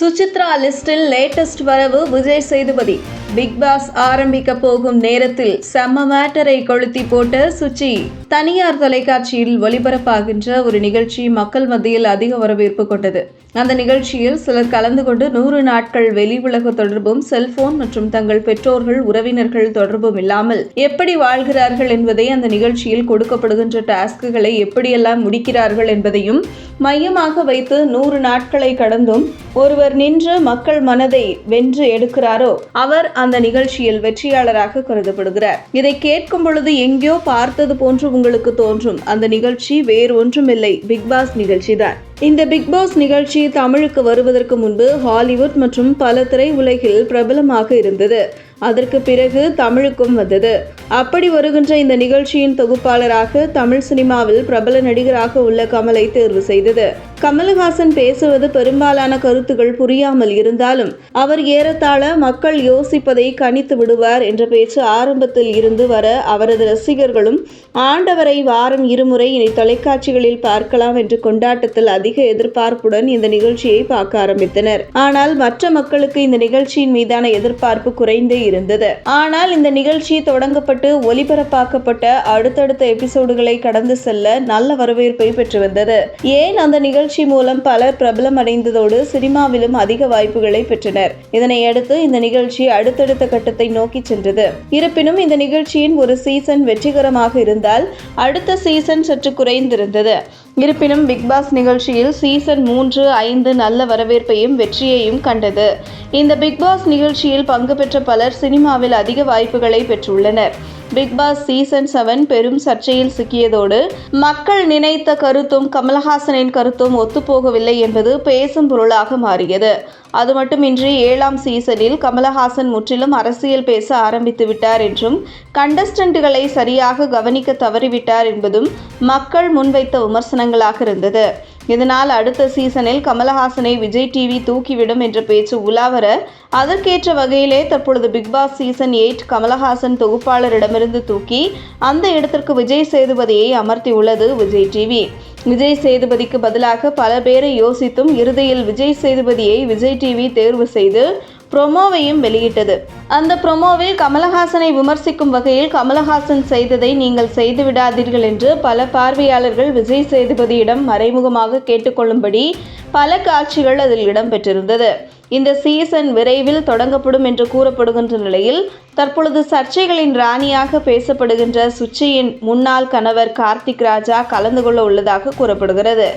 சுசித்ரா லிஸ்டில் லேட்டஸ்ட் வரவு Vijay Sethupathi. Bigg pass ஆரம்பிக்க போகும் நேரத்தில் செம்ம மேட்டரை கொளுத்தி போட்ட சுச்சி. தனியார் தொலைக்காட்சியில் ஒளிபரப்பாகின்ற ஒரு நிகழ்ச்சி மக்கள் மத்தியில் அதிக வரவேற்பு கொண்டது. அந்த நிகழ்ச்சியில் சிலர் கலந்து கொண்டு 100 நாட்கள் வெளி உலக தொடர்பும் செல்போன் மற்றும் தங்கள் பெற்றோர்கள் உறவினர்கள் தொடர்பும் இல்லாமல் எப்படி வாழ்கிறார்கள் என்பதை, அந்த நிகழ்ச்சியில் கொடுக்கப்படுகின்ற டாஸ்க்குகளை எப்படியெல்லாம் முடிக்கிறார்கள் என்பதையும் மையமாக வைத்து 100 நாட்களை கடந்தும் ஒருவர் நின்று மக்கள் மனதை வென்று எடுக்கிறாரோ அவர் அந்த நிகழ்ச்சியில் வெற்றியாளராக கருதப்படுகிறார். இதை கேட்கும் பொழுது எங்கேயோ பார்த்தது போன்று உங்களுக்கு தோன்றும். அந்த நிகழ்ச்சி வேறு ஒன்றுமில்லை, பிக் பாஸ் நிகழ்ச்சிதான். இந்த பிக் பாஸ் நிகழ்ச்சி தமிழுக்கு வருவதற்கு முன்பு ஹாலிவுட் மற்றும் பல திரை உலகில் பிரபலமாக இருந்தது. அதற்கு பிறகு தமிழுக்கும் வந்தது. அப்படி வருகின்ற இந்த நிகழ்ச்சியின் தொகுப்பாளராக தமிழ் சினிமாவில் பிரபல நடிகராக உள்ள கமலை தேர்வு செய்தது. கமலஹாசன் பேசுவது பெரும்பாலான கருத்துகள் புரியாமல் இருந்தாலும் அவர் ஏறத்தாழ மக்கள் யோசிப்பதை கணித்து விடுவார் என்ற பேச்சு ஆரம்பத்தில் இருந்து வர அவரது ரசிகர்களும் ஆண்டவரை வாரம் 2 முறை இனி தொலைக்காட்சிகளில் பார்க்கலாம் என்று கொண்டாட்டத்தில் அதிக எதிர்பார்ப்புடன் இந்த நிகழ்ச்சியை பார்க்க ஆரம்பித்தனர். ஆனால் மற்ற மக்களுக்கு இந்த நிகழ்ச்சியின் மீதான எதிர்பார்ப்பு குறைந்தே இருந்தது. ஆனால் இந்த நிகழ்ச்சி தொடங்கப்பட்டு ஒளிபரப்பாக்கப்பட்ட அடுத்தடுத்த எபிசோடுகளை கடந்து செல்ல நல்ல வரவேற்பை பெற்று வந்தது. ஏன் அந்த நிகழ்ச்சி மூலம் பலர் பிரபலம் அடைந்ததோடு சினிமாவிலும் அதிக வாய்ப்புகளை பெற்றனர். இதனையடுத்து இந்த நிகழ்ச்சி அடுத்தடுத்த கட்டத்தை நோக்கி சென்றது. இருப்பினும் இந்த நிகழ்ச்சியின் ஒரு சீசன் வெற்றிகரமாக இருந்தால் அடுத்த சீசன் சற்று குறைந்திருந்தது. இருப்பினும் பிக் பாஸ் நிகழ்ச்சியில் சீசன் 3, 5 நல்ல வரவேற்பையும் வெற்றியையும் கண்டது. இந்த பிக் பாஸ் நிகழ்ச்சியில் பங்கு பெற்ற பலர் சினிமாவில் அதிக வாய்ப்புகளை பெற்றுள்ளனர். பிக் பாஸ் சீசன் 7 பெரும் சர்ச்சையில் சிக்கியதோடு மக்கள் நினைத்த கருத்தும் கமலஹாசனின் கருத்தும் ஒத்துப்போகவில்லை என்பது பேசும் பொருளாக மாறியது. அது மட்டுமின்றி 7ஆம் சீசனில் கமலஹாசன் முற்றிலும் அரசியல் பேச ஆரம்பித்து விட்டார் என்றும் கண்டஸ்டன்ட்களை சரியாக கவனிக்க தவறிவிட்டார் என்பதும் மக்கள் முன்வைத்த விமர்சனங்களாக இருந்தது. இதனால் அடுத்த சீசனில் கமலஹாசனை விஜய் டிவி தூக்கிவிடும் என்ற பேச்சு உலாவர அதற்கேற்ற வகையிலே தற்பொழுது பிக் பாஸ் சீசன் 8 கமலஹாசன் தொகுப்பாளரிடமிருந்து தூக்கி அந்த இடத்திற்கு விஜய் சேதுபதியை அமர்த்தியுள்ளது விஜய் டிவி. விஜய் சேதுபதிக்கு பதிலாக பல பேரை யோசித்தும் இறுதியில் விஜய் சேதுபதியை விஜய் டிவி தேர்வு செய்து ப்ரோமோவையும் வெளியிட்டது. அந்த ப்ரோமோவில் கமலஹாசனை விமர்சிக்கும் வகையில் கமலஹாசன் செய்ததை நீங்கள் செய்து விடாதீர்கள் என்று பல பார்வையாளர்கள் விஜய் சேதுபதியிடம் மறைமுகமாக கேட்டுக்கொள்ளும்படி பல காட்சிகள் அதில் இடம்பெற்றிருந்தது. இந்த சீசன் விரைவில் தொடங்கப்படும் என்று கூறப்படுகின்ற நிலையில் தற்பொழுது சர்ச்சைகளின் ராணியாக பேசப்படுகின்ற சுச்சியின் முன்னாள் கணவர் கார்த்திக் ராஜா கலந்து கொள்ள உள்ளதாக கூறப்படுகிறது.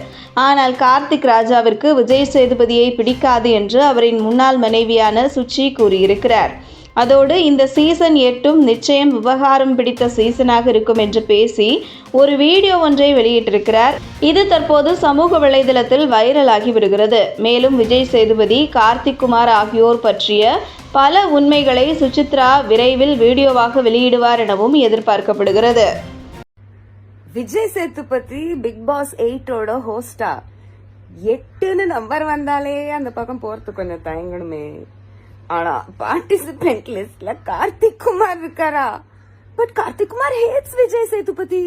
ஆனால் கார்த்திக் ராஜாவிற்கு விஜய் சேதுபதியை பிடிக்காது என்று அவரின் முன்னாள் மனைவியான சுச்சி கூறியிருக்கிறார். அதோடு இந்த சீசன் 8 நிச்சயம் விவகாரம் பிடித்த சீசனாக இருக்கும் என்று பேசி ஒரு வீடியோ ஒன்றை வெளியிட்டிருக்கிறார். இது தற்போது சமூக வலைதளத்தில் வைரலாகி வருகிறது. மேலும் விஜய் சேதுபதி, கார்த்திக் குமார் ஆகியோர் பற்றிய பல உண்மைகளை சுசித்ரா விரைவில் வீடியோவாக வெளியிடுவார் எனவும் எதிர்பார்க்கப்படுகிறது. விஜய் சேதுபதி பிக் பாஸ் 8ஓட ஹோஸ்டா 8ன்னு நம்பர் வந்தாலே அந்த பக்கம் போறதுக்கு கொஞ்சம் தயங்கணுமே. ஆனா பார்ட்டிசிபென்ட் லிஸ்ட்ல கார்த்திக் குமார் இருக்காரா? But Karthik Kumar hates Vijay Sethupathi.